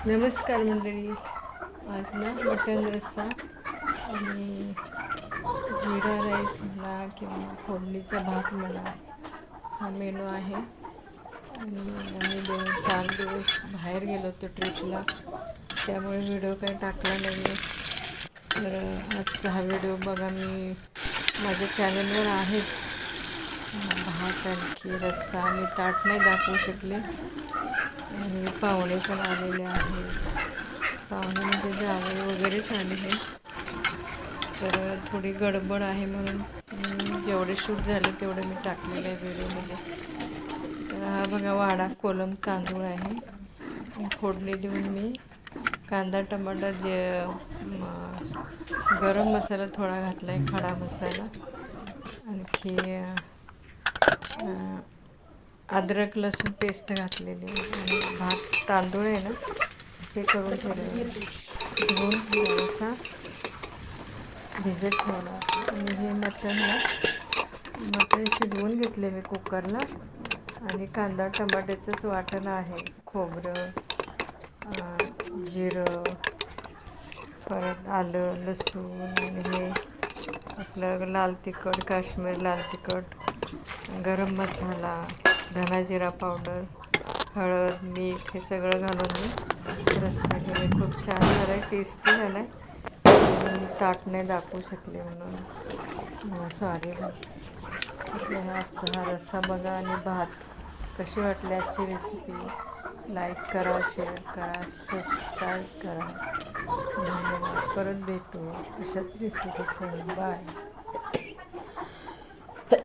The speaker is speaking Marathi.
नमस्कार मंडळी. आज ना मटण रस्सा आणि जिरा राईस म्हणा किंवा फोडणीचा भात म्हणा हा मेनू आहे. आणि आम्ही 4 दिवस बाहेर गेलो होतो ट्रिपला, त्यामुळे व्हिडिओ काही टाकला नाही आहे. तर आजचा हा व्हिडिओ बघा, मी माझ्या चॅनलवर आहेच. भात आणखी रस्सा मी ताट नाही दाखवू शकले. आणि पाहुणे पण आलेले आहेत. पाहुणे म्हणजे जावई वगैरेच आलेले. तर थोडी गडबड आहे म्हणून जेवढे शूट झाले तेवढे मी टाकलेले आहे व्हिडिओमध्ये. तर हा बघा वाडा कोलम तांदूळ आहे. फोडणी देऊन मी कांदा टमाटर गरम मसाला थोडा घातला आहे, खडा मसाला. आणखी अद्रक लसूण पेस्ट घातलेली आहे. आणि भात तांदूळ आहे ना हे करून ठेवलेलं धुवून थोडासा भिजत ठेवला. आणि हे मटण शिजवून घेतले मी कुकरला. आणि कांदा टमाट्याचंच वाटण आहे, खोबरं, जिरं, परत आलं लसूण आणि हे आपलं लाल तिखट, काश्मीर लाल तिखट, गरम मसाला, धना जिरा पावडर, हळद, मीठ हे सगळं घालून मी रस्सा केले. खूप छान झाला आहे, टेस्टी झाला आहे. ताट नाही दाखवू शकले म्हणून सॉरी. आपल्या आजचा हा रस्सा बघा आणि भात. कशी वाटली आजची रेसिपी? लाईक करा, शेअर करा, सबस्क्राईब करा. धन्यवाद. परत भेटू अशाच रेसिपीसह. बाय.